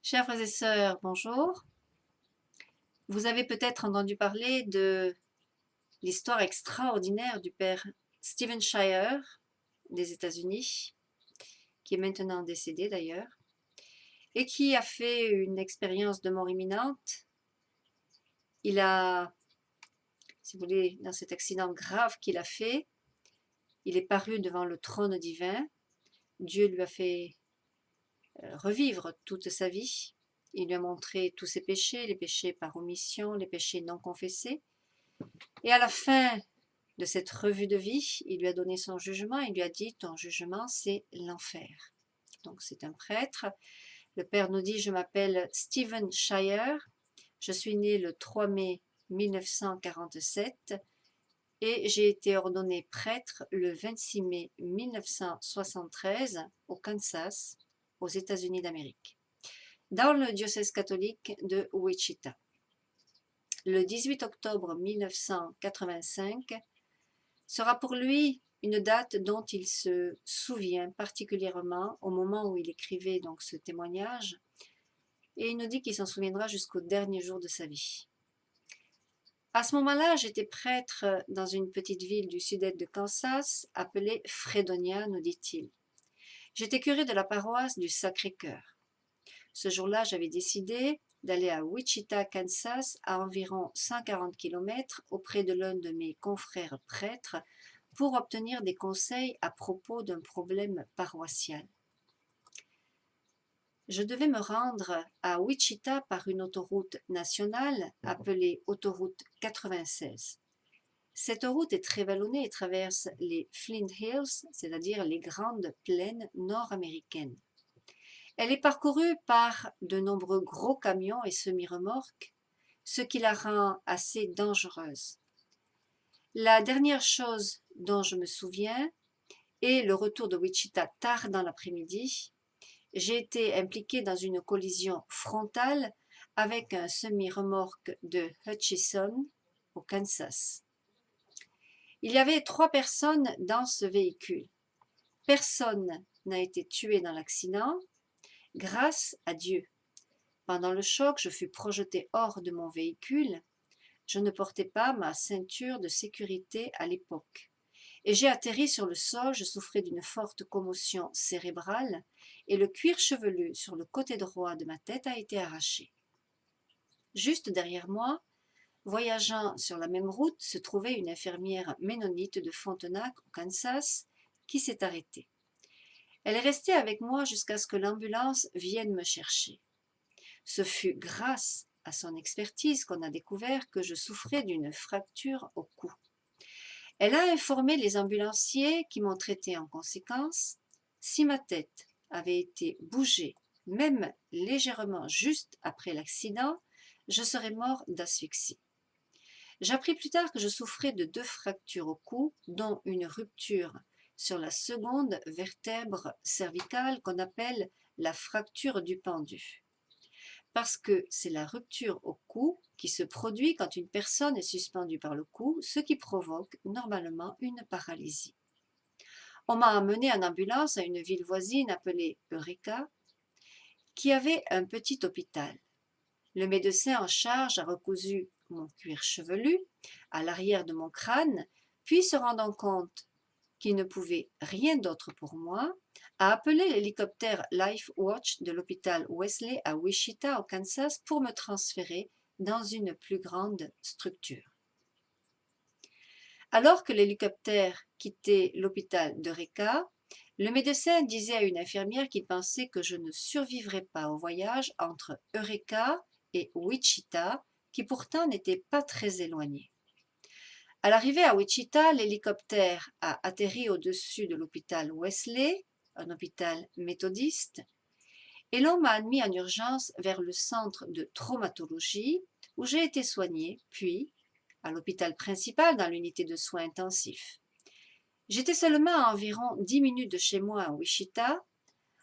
Chers frères et sœurs, bonjour. Vous avez peut-être entendu parler de l'histoire extraordinaire du père Stephen Shire des États-Unis, qui est maintenant décédé d'ailleurs, et qui a fait une expérience de mort imminente. Il a, si vous voulez, dans cet accident grave qu'il a fait, il est paru devant le trône divin. Dieu lui a fait revivre toute sa vie. Il lui a montré tous ses péchés, les péchés par omission, les péchés non confessés. Et à la fin de cette revue de vie, il lui a donné son jugement, il lui a dit: ton jugement, c'est l'enfer. Donc c'est un prêtre. Le père nous dit: je m'appelle Stephen Shire, je suis né le 3 mai 1947 et j'ai été ordonné prêtre le 26 mai 1973 au Kansas, aux États-Unis d'Amérique, dans le diocèse catholique de Wichita. Le 18 octobre 1985 sera pour lui une date dont il se souvient particulièrement au moment où il écrivait donc ce témoignage, et il nous dit qu'il s'en souviendra jusqu'au dernier jour de sa vie. À ce moment-là, j'étais prêtre dans une petite ville du sud-est de Kansas appelée Fredonia, nous dit-il. J'étais curé de la paroisse du Sacré-Cœur. Ce jour-là, j'avais décidé d'aller à Wichita, Kansas, à environ 140 km auprès de l'un de mes confrères prêtres pour obtenir des conseils à propos d'un problème paroissial. Je devais me rendre à Wichita par une autoroute nationale appelée autoroute 96. Cette route est très vallonnée et traverse les Flint Hills, c'est-à-dire les grandes plaines nord-américaines. Elle est parcourue par de nombreux gros camions et semi-remorques, ce qui la rend assez dangereuse. La dernière chose dont je me souviens est le retour de Wichita tard dans l'après-midi. J'ai été impliquée dans une collision frontale avec un semi-remorque de Hutchison au Kansas. Il y avait 3 personnes dans ce véhicule. Personne n'a été tué dans l'accident, grâce à Dieu. Pendant le choc, je fus projetée hors de mon véhicule. Je ne portais pas ma ceinture de sécurité à l'époque. Et j'ai atterri sur le sol, je souffrais d'une forte commotion cérébrale et le cuir chevelu sur le côté droit de ma tête a été arraché. Juste derrière moi, voyageant sur la même route, se trouvait une infirmière ménonite de Frontenac, au Kansas, qui s'est arrêtée. Elle est restée avec moi jusqu'à ce que l'ambulance vienne me chercher. Ce fut grâce à son expertise qu'on a découvert que je souffrais d'une fracture au cou. Elle a informé les ambulanciers qui m'ont traité en conséquence. Si ma tête avait été bougée, même légèrement juste après l'accident, je serais mort d'asphyxie. J'appris plus tard que je souffrais de 2 fractures au cou, dont une rupture sur la seconde vertèbre cervicale qu'on appelle la fracture du pendu. Parce que c'est la rupture au cou qui se produit quand une personne est suspendue par le cou, ce qui provoque normalement une paralysie. On m'a emmené en ambulance à une ville voisine appelée Eureka, qui avait un petit hôpital. Le médecin en charge a recousu mon cuir chevelu à l'arrière de mon crâne, puis se rendant compte qu'il ne pouvait rien d'autre pour moi, a appelé l'hélicoptère LifeWatch de l'hôpital Wesley à Wichita, au Kansas, pour me transférer dans une plus grande structure. Alors que l'hélicoptère quittait l'hôpital d'Eureka, le médecin disait à une infirmière qu'il pensait que je ne survivrais pas au voyage entre Eureka et Wichita, qui pourtant n'était pas très éloigné. À l'arrivée à Wichita, l'hélicoptère a atterri au-dessus de l'hôpital Wesley, un hôpital méthodiste, et l'on m'a admis en urgence vers le centre de traumatologie où j'ai été soignée, puis à l'hôpital principal dans l'unité de soins intensifs. J'étais seulement à environ 10 minutes de chez moi à Wichita,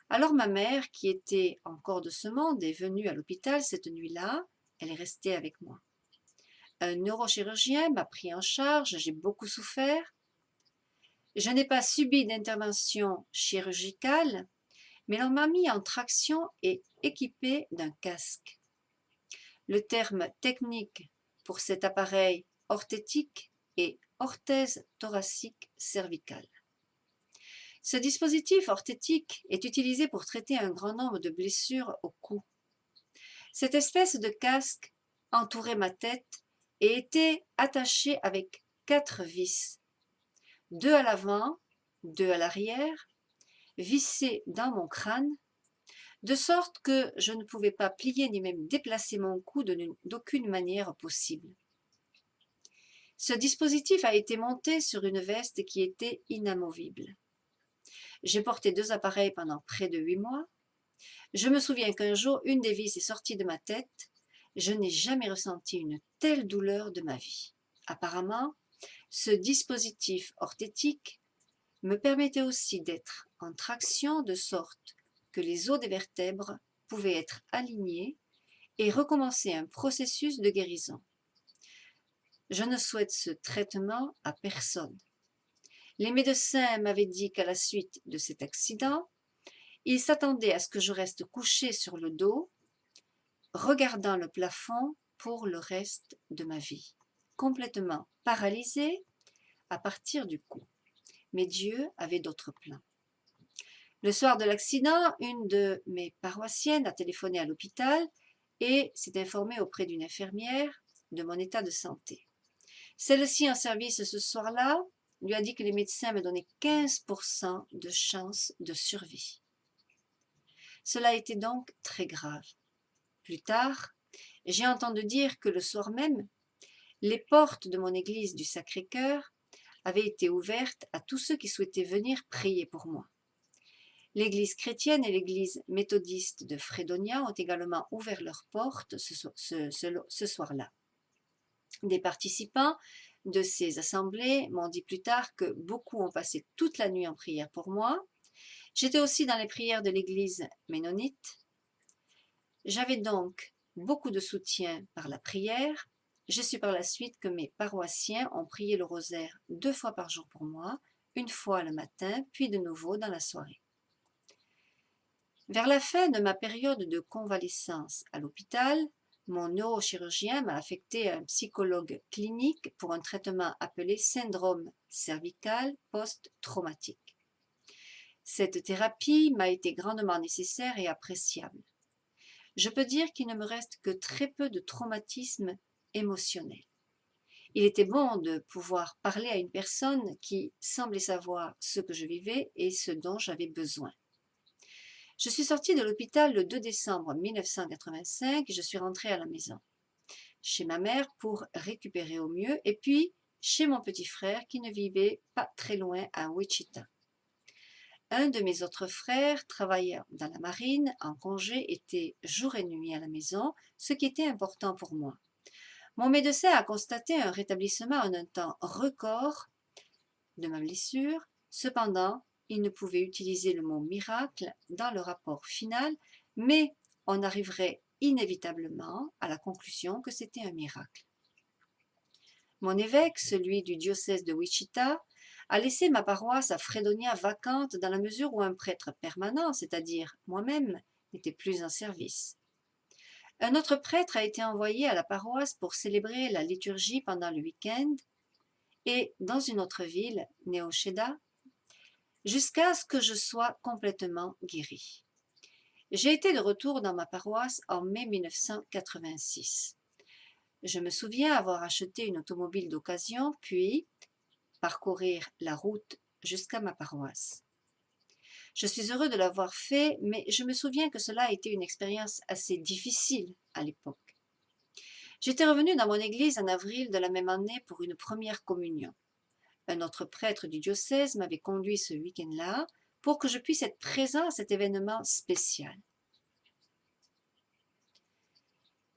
alors ma mère, qui était encore de ce monde, est venue à l'hôpital cette nuit-là, elle est restée avec moi. Un neurochirurgien m'a pris en charge, j'ai beaucoup souffert. Je n'ai pas subi d'intervention chirurgicale, mais l'on m'a mis en traction et équipé d'un casque. Le terme technique pour cet appareil orthétique est orthèse thoracique cervicale. Ce dispositif orthétique est utilisé pour traiter un grand nombre de blessures au cou. Cette espèce de casque entourait ma tête et était attaché avec 4 vis, 2 à l'avant, 2 à l'arrière, vissés dans mon crâne, de sorte que je ne pouvais pas plier ni même déplacer mon cou d'aucune manière possible. Ce dispositif a été monté sur une veste qui était inamovible. J'ai porté 2 appareils pendant près de 8 mois. Je me souviens qu'un jour, une des vis est sortie de ma tête. Je n'ai jamais ressenti une telle douleur de ma vie. Apparemment, ce dispositif orthétique me permettait aussi d'être en traction de sorte que les os des vertèbres pouvaient être alignés et recommencer un processus de guérison. Je ne souhaite ce traitement à personne. Les médecins m'avaient dit qu'à la suite de cet accident, ils s'attendaient à ce que je reste couché sur le dos, regardant le plafond pour le reste de ma vie, complètement paralysé à partir du cou. Mais Dieu avait d'autres plans. Le soir de l'accident, une de mes paroissiennes a téléphoné à l'hôpital et s'est informée auprès d'une infirmière de mon état de santé. Celle-ci en service ce soir-là lui a dit que les médecins me donnaient 15% de chance de survie. Cela était donc très grave. Plus tard, j'ai entendu dire que le soir même, les portes de mon église du Sacré-Cœur avaient été ouvertes à tous ceux qui souhaitaient venir prier pour moi. L'église chrétienne et l'église méthodiste de Fredonia ont également ouvert leurs portes ce soir-là. Des participants de ces assemblées m'ont dit plus tard que beaucoup ont passé toute la nuit en prière pour moi. J'étais aussi dans les prières de l'église ménonite. J'avais donc beaucoup de soutien par la prière. Je suis par la suite que mes paroissiens ont prié le rosaire 2 fois par jour pour moi, une fois le matin, puis de nouveau dans la soirée. Vers la fin de ma période de convalescence à l'hôpital, mon neurochirurgien m'a affecté à un psychologue clinique pour un traitement appelé syndrome cervical post-traumatique. Cette thérapie m'a été grandement nécessaire et appréciable. Je peux dire qu'il ne me reste que très peu de traumatisme émotionnel. Il était bon de pouvoir parler à une personne qui semblait savoir ce que je vivais et ce dont j'avais besoin. Je suis sortie de l'hôpital le 2 décembre 1985 et je suis rentrée à la maison, chez ma mère pour récupérer au mieux, et puis chez mon petit frère qui ne vivait pas très loin à Wichita. Un de mes autres frères, travaillant dans la marine, en congé, était jour et nuit à la maison, ce qui était important pour moi. Mon médecin a constaté un rétablissement en un temps record de ma blessure. Cependant, il ne pouvait utiliser le mot miracle dans le rapport final, mais on arriverait inévitablement à la conclusion que c'était un miracle. Mon évêque, celui du diocèse de Wichita, a laissé ma paroisse à Fredonia vacante dans la mesure où un prêtre permanent, c'est-à-dire moi-même, n'était plus en service. Un autre prêtre a été envoyé à la paroisse pour célébrer la liturgie pendant le week-end et dans une autre ville, Neoshéda, jusqu'à ce que je sois complètement guéri. J'ai été de retour dans ma paroisse en mai 1986. Je me souviens avoir acheté une automobile d'occasion, puis parcourir la route jusqu'à ma paroisse. Je suis heureux de l'avoir fait, mais je me souviens que cela a été une expérience assez difficile à l'époque. J'étais revenu dans mon église en avril de la même année pour une première communion. Un autre prêtre du diocèse m'avait conduit ce week-end-là pour que je puisse être présent à cet événement spécial.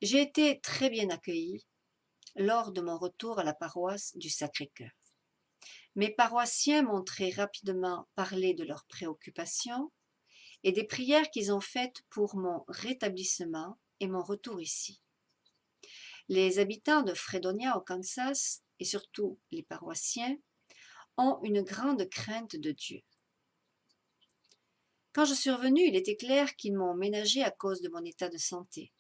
J'ai été très bien accueilli lors de mon retour à la paroisse du Sacré-Cœur. Mes paroissiens m'ont très rapidement parlé de leurs préoccupations et des prières qu'ils ont faites pour mon rétablissement et mon retour ici. Les habitants de Fredonia au Kansas et surtout les paroissiens ont une grande crainte de Dieu. Quand je suis revenue, il était clair qu'ils m'ont ménagé à cause de mon état de santé.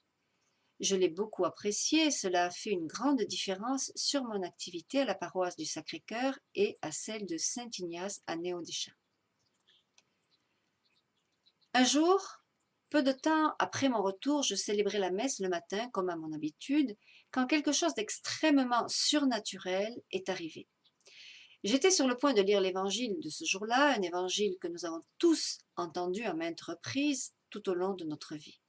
Je l'ai beaucoup apprécié, cela a fait une grande différence sur mon activité à la paroisse du Sacré-Cœur et à celle de Saint-Ignace à Néo-Deschamps. Un jour, peu de temps après mon retour, je célébrais la messe le matin comme à mon habitude, quand quelque chose d'extrêmement surnaturel est arrivé. J'étais sur le point de lire l'évangile de ce jour-là, un évangile que nous avons tous entendu à maintes reprises tout au long de notre vie.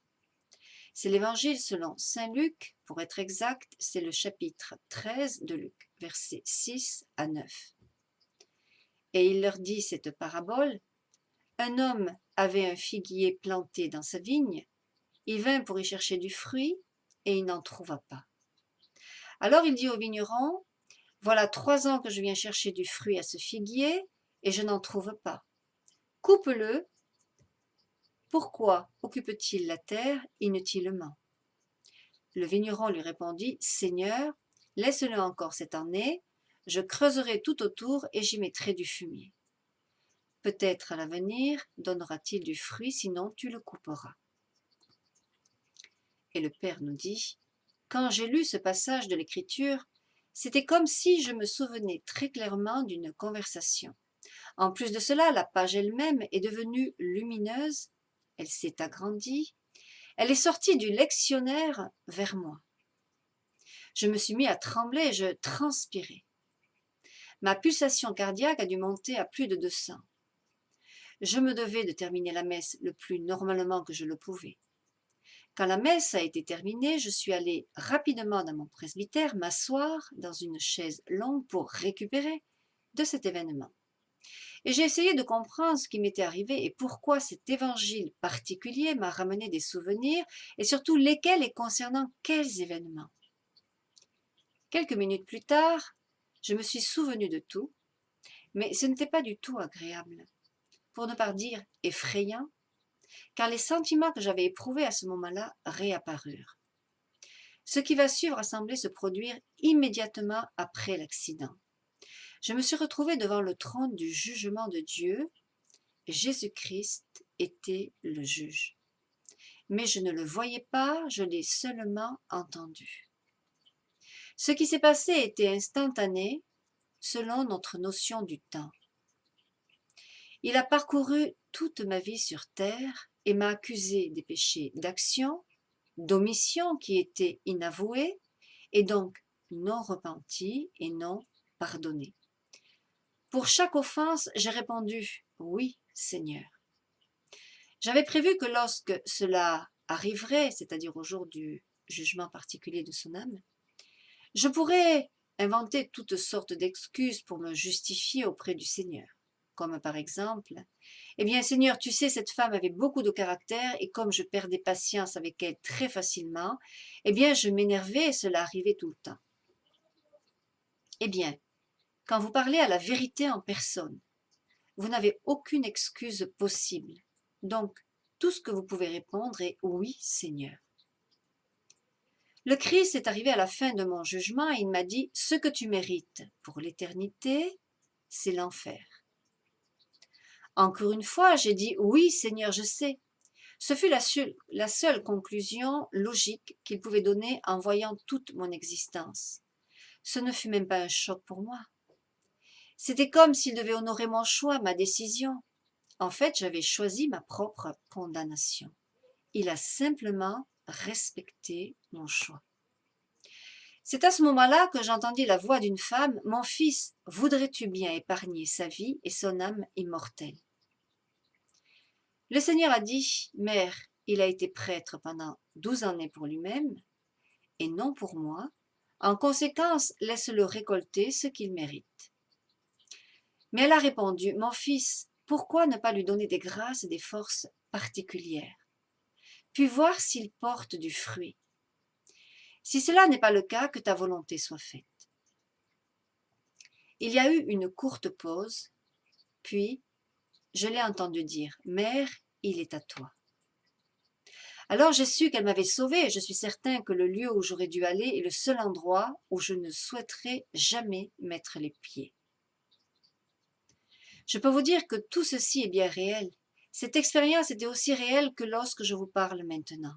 C'est l'évangile selon saint Luc, pour être exact, c'est le chapitre 13 de Luc, versets 6 à 9. Et il leur dit cette parabole. Un homme avait un figuier planté dans sa vigne, il vint pour y chercher du fruit, et il n'en trouva pas. Alors il dit au vigneron, voilà 3 ans que je viens chercher du fruit à ce figuier, et je n'en trouve pas. Coupe-le. Pourquoi occupe-t-il la terre inutilement? Le vigneron lui répondit, Seigneur, laisse-le encore cette année, je creuserai tout autour et j'y mettrai du fumier. Peut-être à l'avenir donnera-t-il du fruit, sinon tu le couperas. Et le Père nous dit, quand j'ai lu ce passage de l'Écriture, c'était comme si je me souvenais très clairement d'une conversation. En plus de cela, la page elle-même est devenue lumineuse, elle s'est agrandie, elle est sortie du lectionnaire vers moi. Je me suis mis à trembler, je transpirais. Ma pulsation cardiaque a dû monter à plus de 200. Je me devais de terminer la messe le plus normalement que je le pouvais. Quand la messe a été terminée, je suis allée rapidement dans mon presbytère m'asseoir dans une chaise longue pour récupérer de cet événement. Et j'ai essayé de comprendre ce qui m'était arrivé et pourquoi cet évangile particulier m'a ramené des souvenirs et surtout lesquels et concernant quels événements. Quelques minutes plus tard, je me suis souvenu de tout, mais ce n'était pas du tout agréable, pour ne pas dire effrayant, car les sentiments que j'avais éprouvés à ce moment-là réapparurent. Ce qui va suivre a semblé se produire immédiatement après l'accident. Je me suis retrouvée devant le trône du jugement de Dieu. Jésus-Christ était le juge. Mais je ne le voyais pas, je l'ai seulement entendu. Ce qui s'est passé était instantané selon notre notion du temps. Il a parcouru toute ma vie sur terre et m'a accusé des péchés d'action, d'omission qui étaient inavoués et donc non repentis et non pardonnés. Pour chaque offense, j'ai répondu « Oui, Seigneur ». J'avais prévu que lorsque cela arriverait, c'est-à-dire au jour du jugement particulier de son âme, je pourrais inventer toutes sortes d'excuses pour me justifier auprès du Seigneur. Comme par exemple, « Eh bien Seigneur, tu sais, cette femme avait beaucoup de caractère et comme je perdais patience avec elle très facilement, eh bien je m'énervais et cela arrivait tout le temps. » Eh bien, quand vous parlez à la vérité en personne, vous n'avez aucune excuse possible. Donc, tout ce que vous pouvez répondre est « Oui, Seigneur ». Le Christ est arrivé à la fin de mon jugement et il m'a dit « Ce que tu mérites pour l'éternité, c'est l'enfer ». Encore une fois, j'ai dit « Oui, Seigneur, je sais ». Ce fut la seule conclusion logique qu'il pouvait donner en voyant toute mon existence. Ce ne fut même pas un choc pour moi. C'était comme s'il devait honorer mon choix, ma décision. En fait, j'avais choisi ma propre condamnation. Il a simplement respecté mon choix. C'est à ce moment-là que j'entendis la voix d'une femme, « Mon fils, voudrais-tu bien épargner sa vie et son âme immortelle ?» Le Seigneur a dit, « Mère, il a été prêtre pendant 12 années pour lui-même et non pour moi. En conséquence, laisse-le récolter ce qu'il mérite. » Mais elle a répondu, « Mon fils, pourquoi ne pas lui donner des grâces et des forces particulières, puis voir s'il porte du fruit. Si cela n'est pas le cas, que ta volonté soit faite. » Il y a eu une courte pause, puis je l'ai entendu dire, « Mère, il est à toi. » Alors j'ai su qu'elle m'avait sauvée et je suis certain que le lieu où j'aurais dû aller est le seul endroit où je ne souhaiterais jamais mettre les pieds. Je peux vous dire que tout ceci est bien réel, Cette expérience était aussi réelle que lorsque je vous parle maintenant.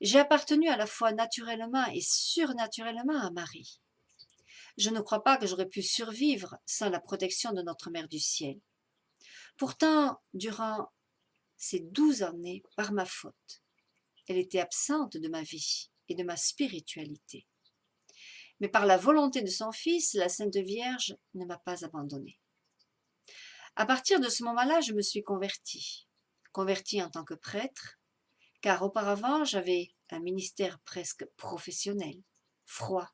J'ai appartenu à la fois naturellement et surnaturellement à Marie. Je ne crois pas que j'aurais pu survivre sans la protection de notre Mère du Ciel. Pourtant, durant ces 12 années, par ma faute, elle était absente de ma vie et de ma spiritualité. Mais par la volonté de son Fils, la Sainte Vierge ne m'a pas abandonnée. À partir de ce moment-là, je me suis convertie en tant que prêtre, car auparavant j'avais un ministère presque professionnel, froid,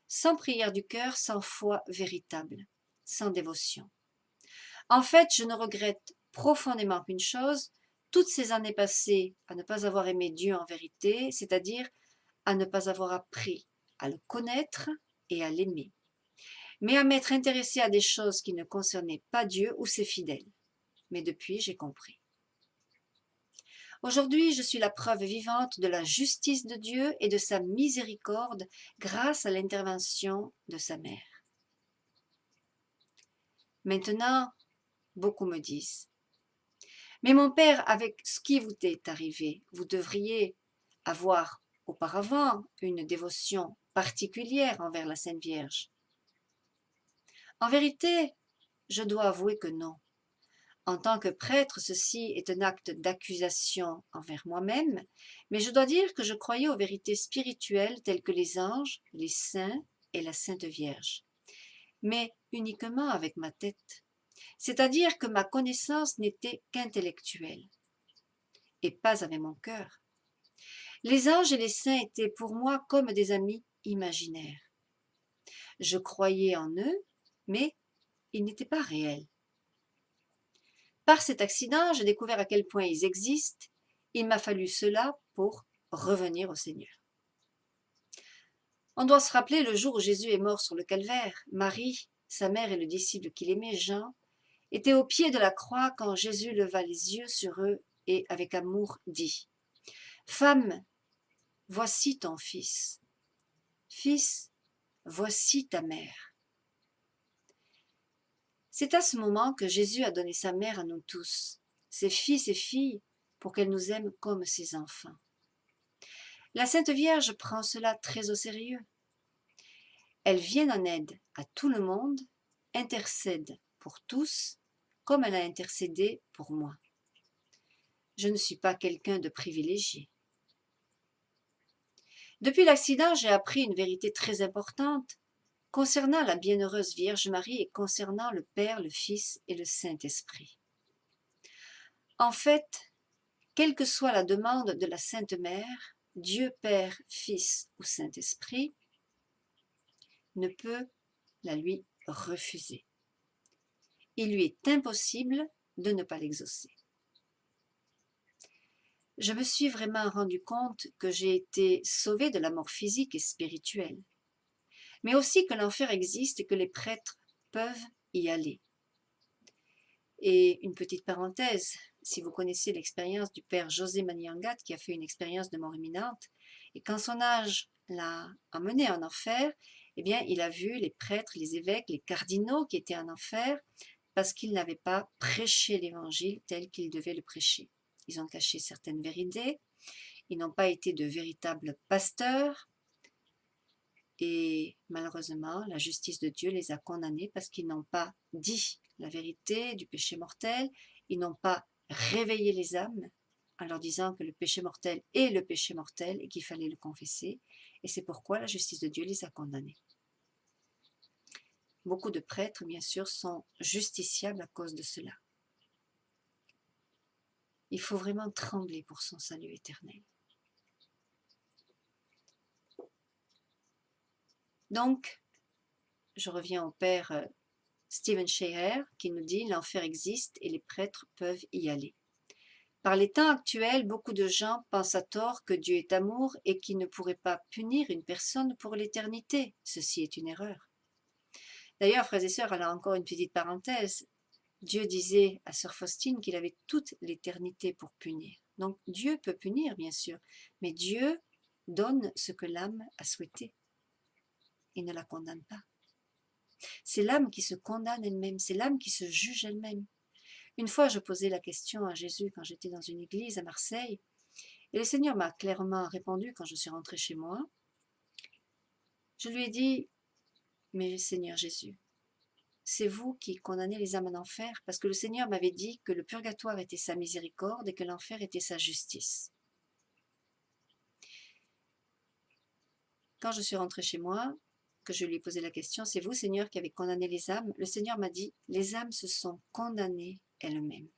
sans prière du cœur, sans foi véritable, sans dévotion. En fait, je ne regrette profondément qu'une chose, toutes ces années passées à ne pas avoir aimé Dieu en vérité, c'est-à-dire à ne pas avoir appris à le connaître et à l'aimer, mais à m'être intéressée à des choses qui ne concernaient pas Dieu ou ses fidèles. Mais depuis, j'ai compris. Aujourd'hui, je suis la preuve vivante de la justice de Dieu et de sa miséricorde grâce à l'intervention de sa mère. Maintenant, beaucoup me disent, mais mon père, avec ce qui vous est arrivé, vous devriez avoir auparavant une dévotion particulière envers la Sainte Vierge. En vérité, je dois avouer que non. En tant que prêtre, ceci est un acte d'accusation envers moi-même, mais je dois dire que je croyais aux vérités spirituelles telles que les anges, les saints et la Sainte Vierge, mais uniquement avec ma tête. C'est-à-dire que ma connaissance n'était qu'intellectuelle et pas avec mon cœur. Les anges et les saints étaient pour moi comme des amis imaginaires. Je croyais en eux, mais ils n'étaient pas réels. Par cet accident, j'ai découvert à quel point ils existent. Il m'a fallu cela pour revenir au Seigneur. On doit se rappeler le jour où Jésus est mort sur le calvaire. Marie, sa mère et le disciple qu'il aimait, Jean, étaient au pied de la croix quand Jésus leva les yeux sur eux et, avec amour, dit « Femme, voici ton fils. Fils, voici ta mère. » C'est à ce moment que Jésus a donné sa mère à nous tous, ses fils et filles, pour qu'elle nous aime comme ses enfants. La Sainte Vierge prend cela très au sérieux. Elle vient en aide à tout le monde, intercède pour tous, comme elle a intercédé pour moi. Je ne suis pas quelqu'un de privilégié. Depuis l'accident, j'ai appris une vérité très importante concernant la bienheureuse Vierge Marie et concernant le Père, le Fils et le Saint-Esprit. En fait, quelle que soit la demande de la Sainte Mère, Dieu Père, Fils ou Saint-Esprit ne peut la lui refuser. Il lui est impossible de ne pas l'exaucer. Je me suis vraiment rendu compte que j'ai été sauvée de la mort physique et spirituelle, mais aussi que l'enfer existe et que les prêtres peuvent y aller. Et une petite parenthèse, si vous connaissez l'expérience du père José Maniangat qui a fait une expérience de mort imminente, et quand son âge l'a emmené en enfer, eh bien il a vu les prêtres, les évêques, les cardinaux qui étaient en enfer parce qu'ils n'avaient pas prêché l'évangile tel qu'ils devaient le prêcher. Ils ont caché certaines vérités, ils n'ont pas été de véritables pasteurs, et malheureusement, la justice de Dieu les a condamnés parce qu'ils n'ont pas dit la vérité du péché mortel, ils n'ont pas réveillé les âmes en leur disant que le péché mortel est le péché mortel et qu'il fallait le confesser, et c'est pourquoi la justice de Dieu les a condamnés. Beaucoup de prêtres, bien sûr, sont justiciables à cause de cela. Il faut vraiment trembler pour son salut éternel. Donc, je reviens au père Stephen Scherer qui nous dit « L'enfer existe et les prêtres peuvent y aller ». Par les temps actuels, beaucoup de gens pensent à tort que Dieu est amour et qu'il ne pourrait pas punir une personne pour l'éternité. Ceci est une erreur. D'ailleurs, frères et sœurs, alors encore une petite parenthèse, Dieu disait à sœur Faustine qu'il avait toute l'éternité pour punir. Donc Dieu peut punir, bien sûr, mais Dieu donne ce que l'âme a souhaité. Il ne la condamne pas. C'est l'âme qui se condamne elle-même, c'est l'âme qui se juge elle-même. Une fois, je posais la question à Jésus quand j'étais dans une église à Marseille, et le Seigneur m'a clairement répondu quand je suis rentrée chez moi. Je lui ai dit, mais Seigneur Jésus, c'est vous qui condamnez les âmes en enfer, parce que le Seigneur m'avait dit que le purgatoire était sa miséricorde et que l'enfer était sa justice. Quand je suis rentrée chez moi, que je lui ai posé la question, c'est vous Seigneur qui avez condamné les âmes? Le Seigneur m'a dit, les âmes se sont condamnées elles-mêmes.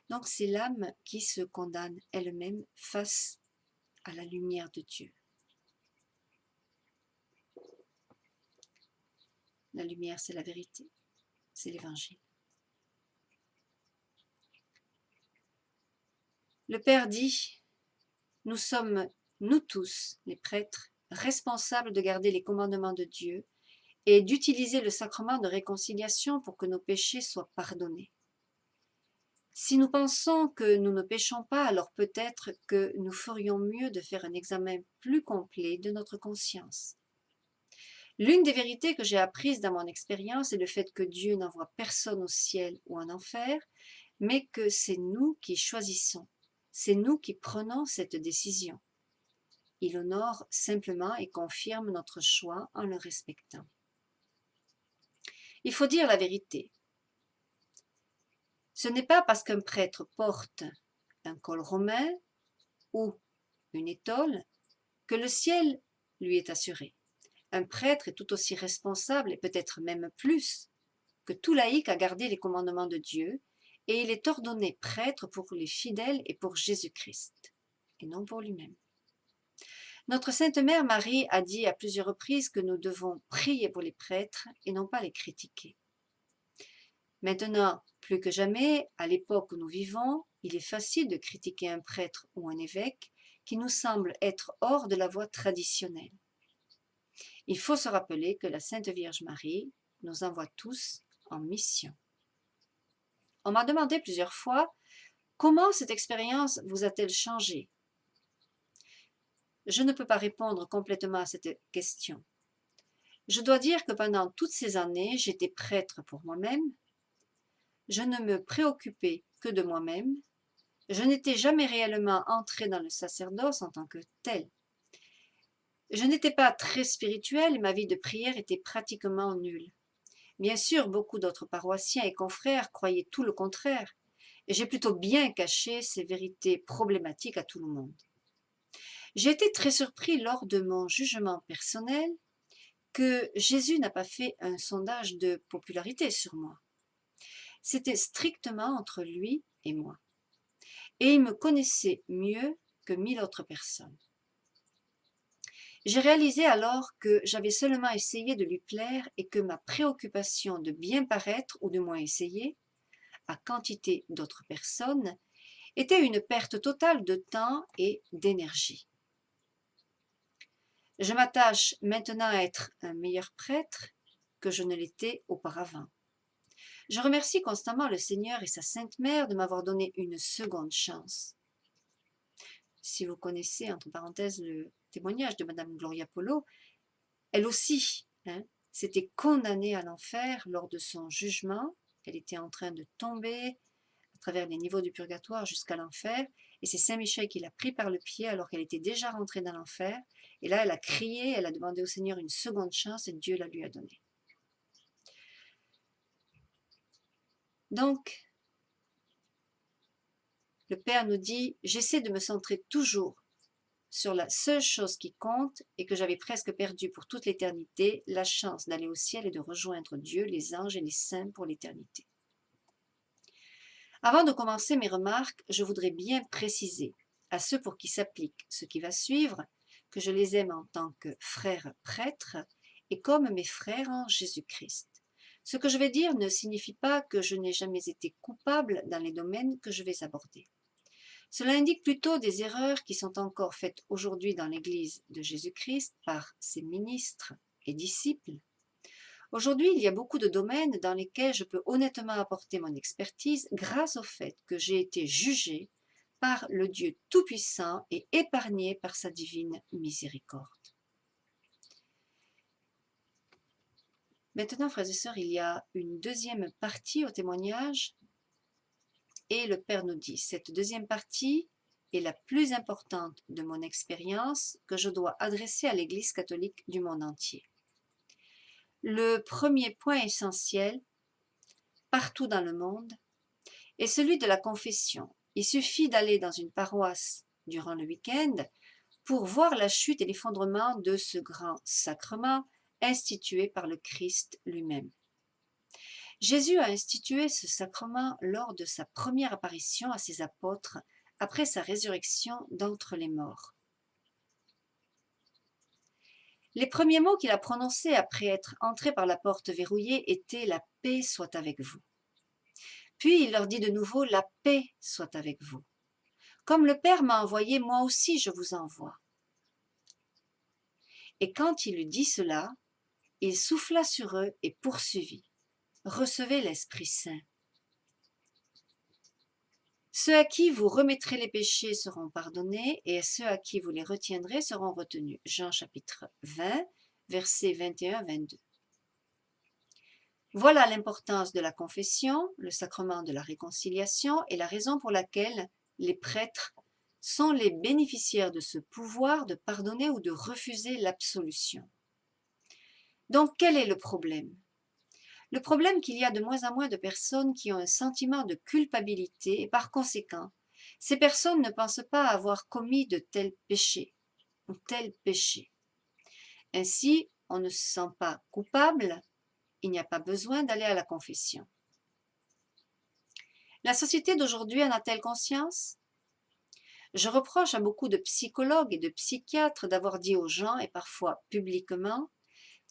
Donc c'est l'âme qui se condamne elle-même face à la lumière de Dieu. La lumière, c'est la vérité, c'est l'évangile. Le Père dit, nous sommes, nous tous, les prêtres, responsables de garder les commandements de Dieu et d'utiliser le sacrement de réconciliation pour que nos péchés soient pardonnés. Si nous pensons que nous ne péchons pas, alors peut-être que nous ferions mieux de faire un examen plus complet de notre conscience. L'une des vérités que j'ai apprises dans mon expérience est le fait que Dieu n'envoie personne au ciel ou en enfer, mais que c'est nous qui choisissons, c'est nous qui prenons cette décision. Il honore simplement et confirme notre choix en le respectant. Il faut dire la vérité. Ce n'est pas parce qu'un prêtre porte un col romain ou une étole que le ciel lui est assuré. Un prêtre est tout aussi responsable, et peut-être même plus, que tout laïc à garder les commandements de Dieu, et il est ordonné prêtre pour les fidèles et pour Jésus-Christ, et non pour lui-même. Notre Sainte Mère Marie a dit à plusieurs reprises que nous devons prier pour les prêtres et non pas les critiquer. Maintenant, plus que jamais, à l'époque où nous vivons, il est facile de critiquer un prêtre ou un évêque qui nous semble être hors de la voie traditionnelle. Il faut se rappeler que la Sainte Vierge Marie nous envoie tous en mission. On m'a demandé plusieurs fois, comment cette expérience vous a-t-elle changé? Je ne peux pas répondre complètement à cette question. Je dois dire que pendant toutes ces années, j'étais prêtre pour moi-même. Je ne me préoccupais que de moi-même. Je n'étais jamais réellement entrée dans le sacerdoce en tant que tel. Je n'étais pas très spirituelle et ma vie de prière était pratiquement nulle. Bien sûr, beaucoup d'autres paroissiens et confrères croyaient tout le contraire, et j'ai plutôt bien caché ces vérités problématiques à tout le monde. J'ai été très surpris lors de mon jugement personnel que Jésus n'a pas fait un sondage de popularité sur moi. C'était strictement entre lui et moi. Et il me connaissait mieux que 1000 autres personnes. J'ai réalisé alors que j'avais seulement essayé de lui plaire et que ma préoccupation de bien paraître, ou de moins essayer, à quantité d'autres personnes, était une perte totale de temps et d'énergie. Je m'attache maintenant à être un meilleur prêtre que je ne l'étais auparavant. Je remercie constamment le Seigneur et sa Sainte Mère de m'avoir donné une seconde chance. Si vous connaissez, entre parenthèses, le témoignage de Madame Gloria Polo, elle aussi s'était condamnée à l'enfer lors de son jugement. Elle était en train de tomber à travers les niveaux du purgatoire jusqu'à l'enfer, et c'est Saint Michel qui l'a pris par le pied alors qu'elle était déjà rentrée dans l'enfer, et là elle a crié, elle a demandé au Seigneur une seconde chance et Dieu la lui a donnée. Donc, le Père nous dit, j'essaie de me centrer toujours sur la seule chose qui compte et que j'avais presque perdu pour toute l'éternité, la chance d'aller au ciel et de rejoindre Dieu, les anges et les saints pour l'éternité. Avant de commencer mes remarques, je voudrais bien préciser à ceux pour qui s'applique ce qui va suivre que je les aime en tant que frères prêtres et comme mes frères en Jésus-Christ. Ce que je vais dire ne signifie pas que je n'ai jamais été coupable dans les domaines que je vais aborder. Cela indique plutôt des erreurs qui sont encore faites aujourd'hui dans l'Église de Jésus-Christ par ses ministres et disciples. Aujourd'hui, il y a beaucoup de domaines dans lesquels je peux honnêtement apporter mon expertise grâce au fait que j'ai été jugé par le Dieu Tout-Puissant et épargné par sa divine miséricorde. Maintenant, frères et sœurs, il y a une deuxième partie au témoignage et le Père nous dit, cette deuxième partie est la plus importante de mon expérience que je dois adresser à l'Église catholique du monde entier. Le premier point essentiel, partout dans le monde, est celui de la confession. Il suffit d'aller dans une paroisse durant le week-end pour voir la chute et l'effondrement de ce grand sacrement institué par le Christ lui-même. Jésus a institué ce sacrement lors de sa première apparition à ses apôtres après sa résurrection d'entre les morts. Les premiers mots qu'il a prononcés après être entré par la porte verrouillée étaient « La paix soit avec vous ». Puis il leur dit de nouveau « La paix soit avec vous ». Comme le Père m'a envoyé, moi aussi je vous envoie. Et quand il eut dit cela, il souffla sur eux et poursuivit. Recevez l'Esprit Saint. Ceux à qui vous remettrez les péchés seront pardonnés et ceux à qui vous les retiendrez seront retenus. Jean chapitre 20, versets 21-22. Voilà l'importance de la confession, le sacrement de la réconciliation et la raison pour laquelle les prêtres sont les bénéficiaires de ce pouvoir de pardonner ou de refuser l'absolution. Donc, quel est le problème? Le problème qu'il y a de moins en moins de personnes qui ont un sentiment de culpabilité et par conséquent, ces personnes ne pensent pas avoir commis de tels péchés ou tel péché. Ainsi, on ne se sent pas coupable, il n'y a pas besoin d'aller à la confession. La société d'aujourd'hui en a-t-elle conscience? Je reproche à beaucoup de psychologues et de psychiatres d'avoir dit aux gens, et parfois publiquement,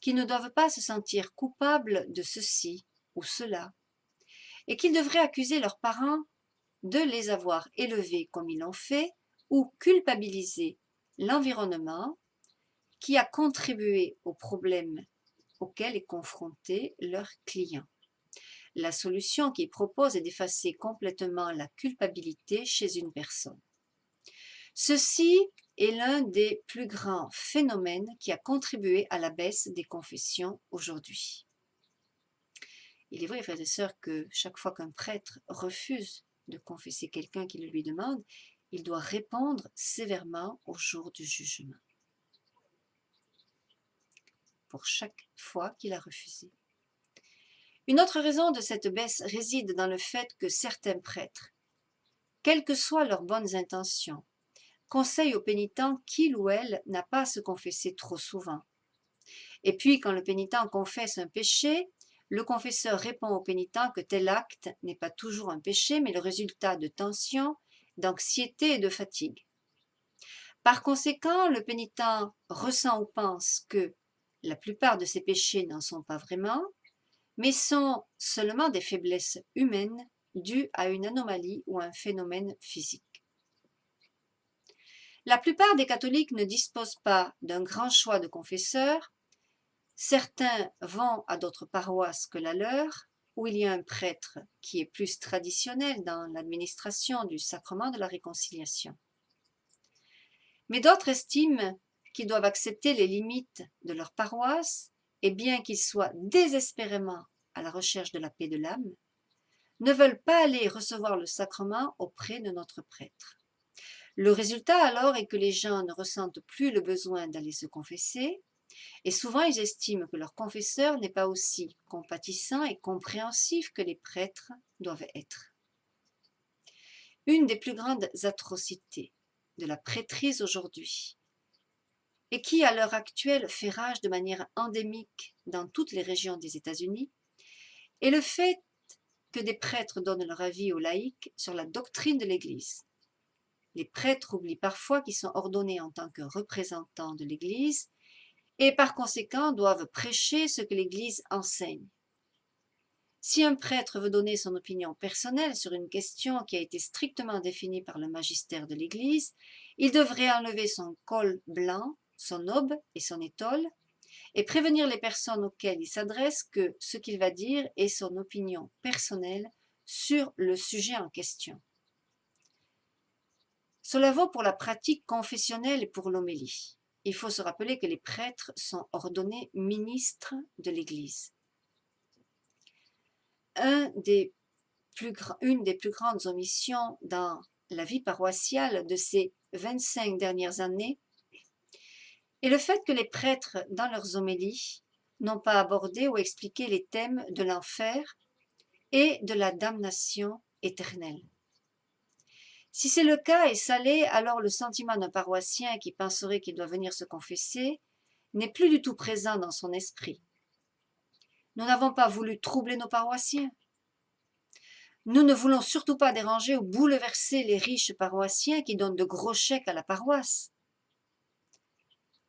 qu'ils ne doivent pas se sentir coupables de ceci ou cela, et qu'ils devraient accuser leurs parents de les avoir élevés comme ils l'ont fait, ou culpabiliser l'environnement qui a contribué aux problèmes auxquels est confronté leur client. La solution qu'ils proposent est d'effacer complètement la culpabilité chez une personne. Ceci est l'un des plus grands phénomènes qui a contribué à la baisse des confessions aujourd'hui. Il est vrai, frères et sœurs, que chaque fois qu'un prêtre refuse de confesser quelqu'un qui le lui demande, il doit répondre sévèrement au jour du jugement. Pour chaque fois qu'il a refusé. Une autre raison de cette baisse réside dans le fait que certains prêtres, quelles que soient leurs bonnes intentions, conseillent au pénitent qu'il ou elle n'a pas à se confesser trop souvent. Et puis, quand le pénitent confesse un péché, le confesseur répond au pénitent que tel acte n'est pas toujours un péché, mais le résultat de tension, d'anxiété et de fatigue. Par conséquent, le pénitent ressent ou pense que la plupart de ces péchés n'en sont pas vraiment, mais sont seulement des faiblesses humaines dues à une anomalie ou un phénomène physique. La plupart des catholiques ne disposent pas d'un grand choix de confesseurs. Certains vont à d'autres paroisses que la leur, où il y a un prêtre qui est plus traditionnel dans l'administration du sacrement de la réconciliation. Mais d'autres estiment qu'ils doivent accepter les limites de leur paroisse et bien qu'ils soient désespérément à la recherche de la paix de l'âme, ne veulent pas aller recevoir le sacrement auprès de notre prêtre. Le résultat alors est que les gens ne ressentent plus le besoin d'aller se confesser et souvent ils estiment que leur confesseur n'est pas aussi compatissant et compréhensif que les prêtres doivent être. Une des plus grandes atrocités de la prêtrise aujourd'hui et qui à l'heure actuelle fait rage de manière endémique dans toutes les régions des États-Unis est le fait que des prêtres donnent leur avis aux laïcs sur la doctrine de l'Église. Les prêtres oublient parfois qu'ils sont ordonnés en tant que représentants de l'Église et par conséquent doivent prêcher ce que l'Église enseigne. Si un prêtre veut donner son opinion personnelle sur une question qui a été strictement définie par le magistère de l'Église, il devrait enlever son col blanc, son aube et son étole et prévenir les personnes auxquelles il s'adresse que ce qu'il va dire est son opinion personnelle sur le sujet en question. Cela vaut pour la pratique confessionnelle et pour l'homélie. Il faut se rappeler que les prêtres sont ordonnés ministres de l'Église. une des plus grandes omissions dans la vie paroissiale de ces 25 dernières années est le fait que les prêtres, dans leurs homélies, n'ont pas abordé ou expliqué les thèmes de l'enfer et de la damnation éternelle. Si c'est le cas et ça l'est, alors le sentiment d'un paroissien qui penserait qu'il doit venir se confesser n'est plus du tout présent dans son esprit. Nous n'avons pas voulu troubler nos paroissiens. Nous ne voulons surtout pas déranger ou bouleverser les riches paroissiens qui donnent de gros chèques à la paroisse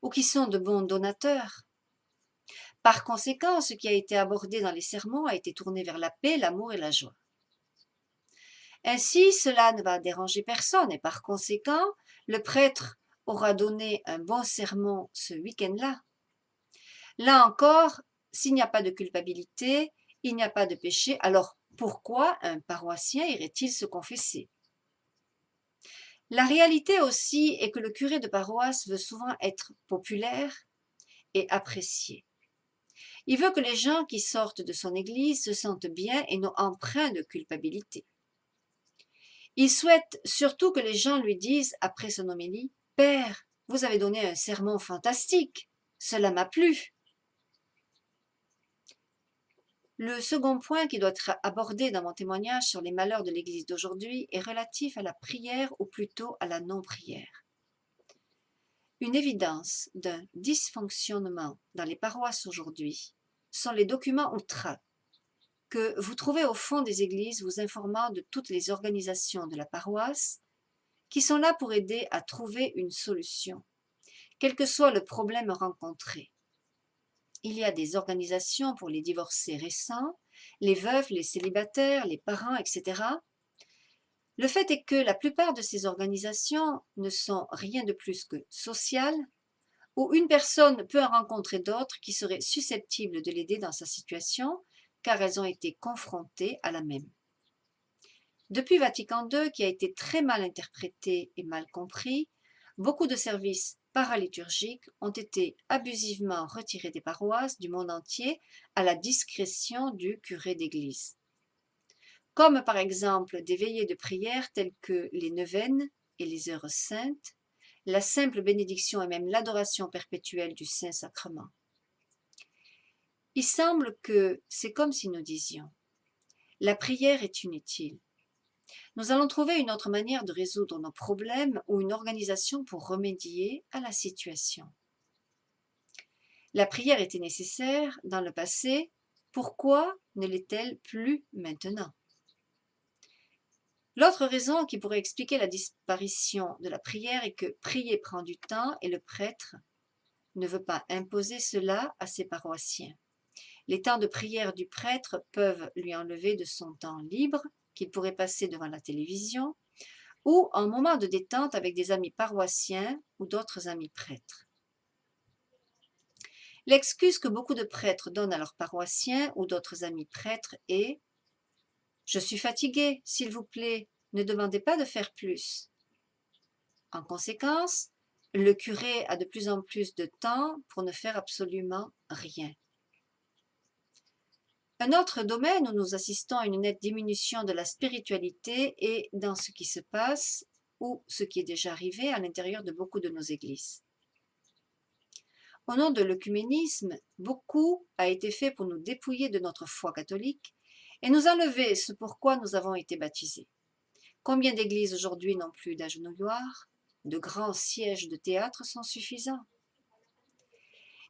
ou qui sont de bons donateurs. Par conséquent, ce qui a été abordé dans les sermons a été tourné vers la paix, l'amour et la joie. Ainsi, cela ne va déranger personne et par conséquent, le prêtre aura donné un bon sermon ce week-end-là. Là encore, s'il n'y a pas de culpabilité, il n'y a pas de péché, alors pourquoi un paroissien irait-il se confesser? La réalité aussi est que le curé de paroisse veut souvent être populaire et apprécié. Il veut que les gens qui sortent de son église se sentent bien et n'ont empreint de culpabilité. Il souhaite surtout que les gens lui disent, après son homélie, « Père, vous avez donné un sermon fantastique, cela m'a plu. » Le second point qui doit être abordé dans mon témoignage sur les malheurs de l'Église d'aujourd'hui est relatif à la prière ou plutôt à la non-prière. Une évidence d'un dysfonctionnement dans les paroisses aujourd'hui sont les documents ou tracts que vous trouvez au fond des églises vous informant de toutes les organisations de la paroisse qui sont là pour aider à trouver une solution, quel que soit le problème rencontré. Il y a des organisations pour les divorcés récents, les veufs, les célibataires, les parents, etc. Le fait est que la plupart de ces organisations ne sont rien de plus que sociales, où une personne peut en rencontrer d'autres qui seraient susceptibles de l'aider dans sa situation, car elles ont été confrontées à la même. Depuis Vatican II, qui a été très mal interprété et mal compris, beaucoup de services paraliturgiques ont été abusivement retirés des paroisses du monde entier à la discrétion du curé d'église. Comme par exemple des veillées de prière telles que les neuvaines et les heures saintes, la simple bénédiction et même l'adoration perpétuelle du Saint-Sacrement. Il semble que c'est comme si nous disions « la prière est inutile ». Nous allons trouver une autre manière de résoudre nos problèmes ou une organisation pour remédier à la situation. La prière était nécessaire dans le passé, pourquoi ne l'est-elle plus maintenant? L'autre raison qui pourrait expliquer la disparition de la prière est que prier prend du temps et le prêtre ne veut pas imposer cela à ses paroissiens. Les temps de prière du prêtre peuvent lui enlever de son temps libre qu'il pourrait passer devant la télévision ou en moment de détente avec des amis paroissiens ou d'autres amis prêtres. L'excuse que beaucoup de prêtres donnent à leurs paroissiens ou d'autres amis prêtres est « Je suis fatigué, s'il vous plaît, ne demandez pas de faire plus. » En conséquence, le curé a de plus en plus de temps pour ne faire absolument rien. Un autre domaine où nous assistons à une nette diminution de la spiritualité est dans ce qui se passe ou ce qui est déjà arrivé à l'intérieur de beaucoup de nos églises. Au nom de l'œcuménisme, beaucoup a été fait pour nous dépouiller de notre foi catholique et nous enlever ce pourquoi nous avons été baptisés. Combien d'églises aujourd'hui n'ont plus d'agenouilloirs? De grands sièges de théâtre sont suffisants.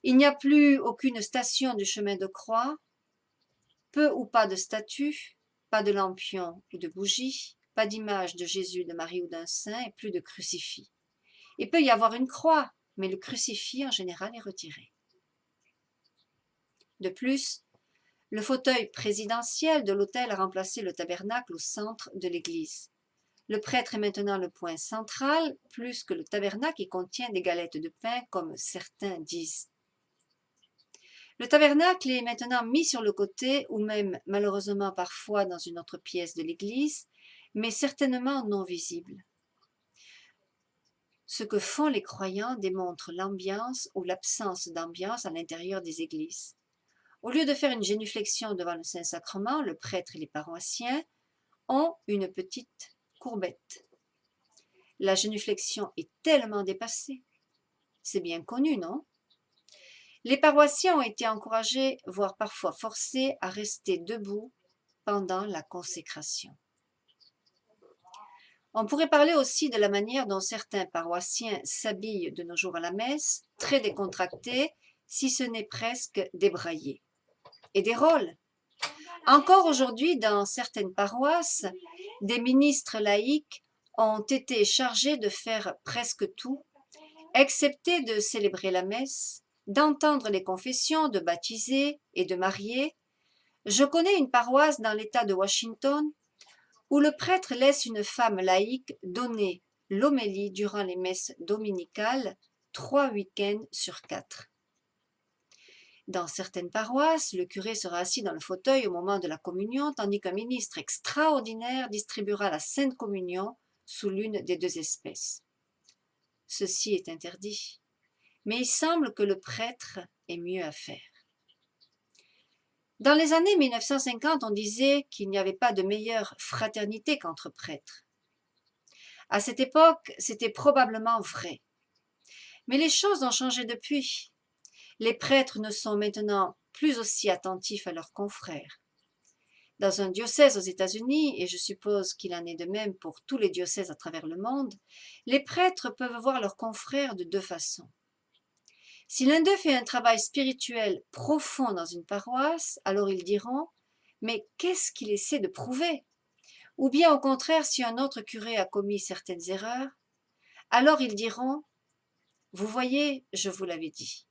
Il n'y a plus aucune station du chemin de croix, peu ou pas de statues, pas de lampions ou de bougies, pas d'image de Jésus, de Marie ou d'un saint et plus de crucifix. Il peut y avoir une croix, mais le crucifix en général est retiré. De plus, le fauteuil présidentiel de l'autel a remplacé le tabernacle au centre de l'église. Le prêtre est maintenant le point central, plus que le tabernacle qui contient des galettes de pain, comme certains disent. Le tabernacle est maintenant mis sur le côté, ou même malheureusement parfois dans une autre pièce de l'église, mais certainement non visible. Ce que font les croyants démontre l'ambiance ou l'absence d'ambiance à l'intérieur des églises. Au lieu de faire une génuflexion devant le Saint-Sacrement, le prêtre et les paroissiens ont une petite courbette. La génuflexion est tellement dépassée. C'est bien connu, non? Les paroissiens ont été encouragés, voire parfois forcés, à rester debout pendant la consécration. On pourrait parler aussi de la manière dont certains paroissiens s'habillent de nos jours à la messe, très décontractés, si ce n'est presque débraillés. Et des rôles. Encore aujourd'hui, dans certaines paroisses, des ministres laïcs ont été chargés de faire presque tout, excepté de célébrer la messe, d'entendre les confessions, de baptiser et de marier. Je connais une paroisse dans l'État de Washington où le prêtre laisse une femme laïque donner l'homélie durant les messes dominicales 3 week-ends sur 4. Dans certaines paroisses, le curé sera assis dans le fauteuil au moment de la communion, tandis qu'un ministre extraordinaire distribuera la Sainte Communion sous l'une des deux espèces. Ceci est interdit, mais il semble que le prêtre ait mieux à faire. Dans les années 1950, on disait qu'il n'y avait pas de meilleure fraternité qu'entre prêtres. À cette époque, c'était probablement vrai. Mais les choses ont changé depuis. Les prêtres ne sont maintenant plus aussi attentifs à leurs confrères. Dans un diocèse aux États-Unis, et je suppose qu'il en est de même pour tous les diocèses à travers le monde, les prêtres peuvent voir leurs confrères de deux façons. Si l'un d'eux fait un travail spirituel profond dans une paroisse, alors ils diront « Mais qu'est-ce qu'il essaie de prouver ?» Ou bien au contraire, si un autre curé a commis certaines erreurs, alors ils diront « Vous voyez, je vous l'avais dit. »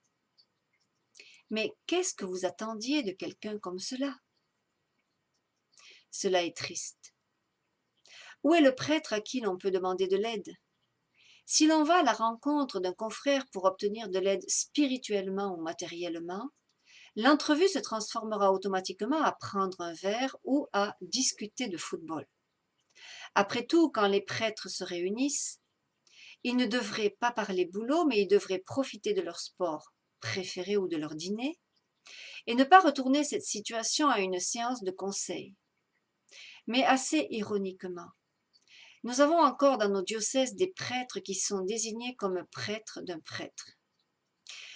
Mais qu'est-ce que vous attendiez de quelqu'un comme cela? Cela est triste. Où est le prêtre à qui l'on peut demander de l'aide? Si l'on va à la rencontre d'un confrère pour obtenir de l'aide spirituellement ou matériellement, l'entrevue se transformera automatiquement à prendre un verre ou à discuter de football. Après tout, quand les prêtres se réunissent, ils ne devraient pas parler boulot, mais ils devraient profiter de leur sport préféré ou de leur dîner et ne pas retourner cette situation à une séance de conseil. Mais assez ironiquement, nous avons encore dans nos diocèses des prêtres qui sont désignés comme prêtres d'un prêtre.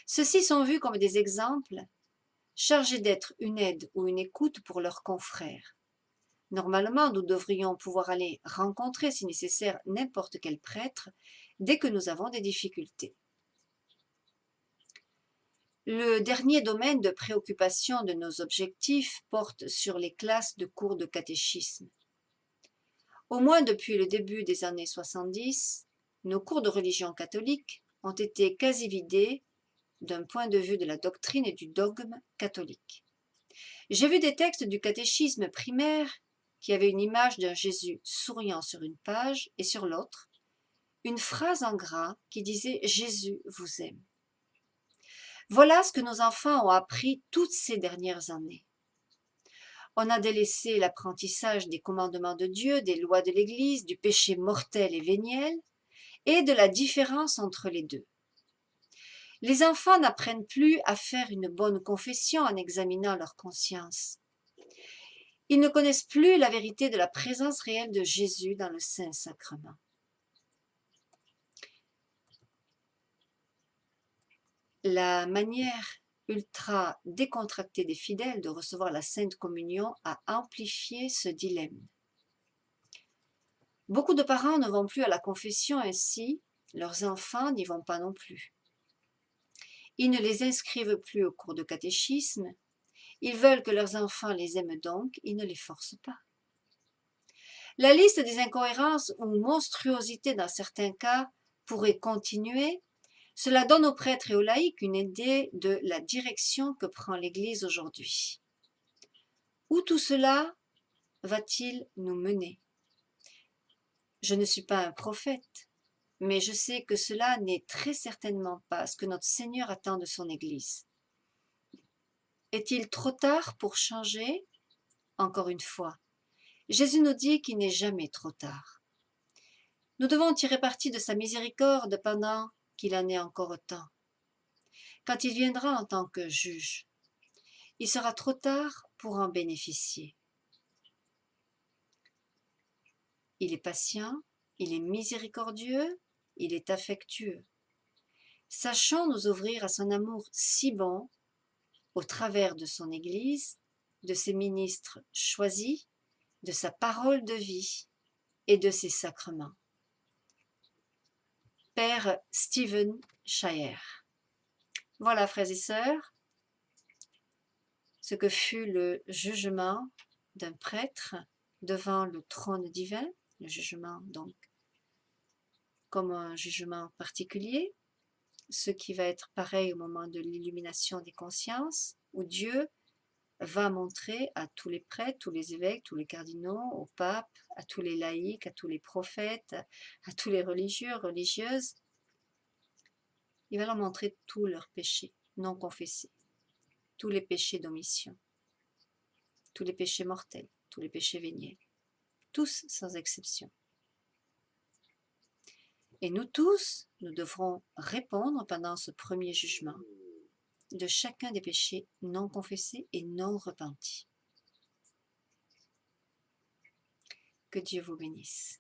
Ceux-ci sont vus comme des exemples, chargés d'être une aide ou une écoute pour leurs confrères. Normalement, nous devrions pouvoir aller rencontrer, si nécessaire, n'importe quel prêtre dès que nous avons des difficultés. Le dernier domaine de préoccupation de nos objectifs porte sur les classes de cours de catéchisme. Au moins depuis le début des années 70, nos cours de religion catholique ont été quasi vidés d'un point de vue de la doctrine et du dogme catholique. J'ai vu des textes du catéchisme primaire qui avaient une image d'un Jésus souriant sur une page et sur l'autre, une phrase en gras qui disait « Jésus vous aime ». Voilà ce que nos enfants ont appris toutes ces dernières années. On a délaissé l'apprentissage des commandements de Dieu, des lois de l'Église, du péché mortel et véniel, et de la différence entre les deux. Les enfants n'apprennent plus à faire une bonne confession en examinant leur conscience. Ils ne connaissent plus la vérité de la présence réelle de Jésus dans le Saint-Sacrement. La manière ultra décontractée des fidèles de recevoir la Sainte Communion a amplifié ce dilemme. Beaucoup de parents ne vont plus à la confession ainsi, leurs enfants n'y vont pas non plus. Ils ne les inscrivent plus au cours de catéchisme, ils veulent que leurs enfants les aiment donc, ils ne les forcent pas. La liste des incohérences ou monstruosités dans certains cas pourrait continuer. Cela donne aux prêtres et aux laïcs une idée de la direction que prend l'Église aujourd'hui. Où tout cela va-t-il nous mener? Je ne suis pas un prophète, mais je sais que cela n'est très certainement pas ce que notre Seigneur attend de son Église. Est-il trop tard pour changer? Encore une fois, Jésus nous dit qu'il n'est jamais trop tard. Nous devons tirer parti de sa miséricorde pendant qu'il en est encore temps, quand il viendra en tant que juge. il sera trop tard pour en bénéficier. Il est patient, il est miséricordieux, il est affectueux. Sachons nous ouvrir à son amour si bon au travers de son Église, de ses ministres choisis, de sa parole de vie et de ses sacrements. Père Stephen Shire. Voilà, frères et sœurs, ce que fut le jugement d'un prêtre devant le trône divin, le jugement donc comme un jugement particulier, ce qui va être pareil au moment de l'illumination des consciences, où Dieu va montrer à tous les prêtres, tous les évêques, tous les cardinaux, au pape, à tous les laïcs, à tous les prophètes, à tous les religieux, religieuses, il va leur montrer tous leurs péchés non confessés, tous les péchés d'omission, tous les péchés mortels, tous les péchés véniels, tous sans exception. Et nous tous, nous devrons répondre pendant ce premier jugement de chacun des péchés non confessés et non repentis. Que Dieu vous bénisse.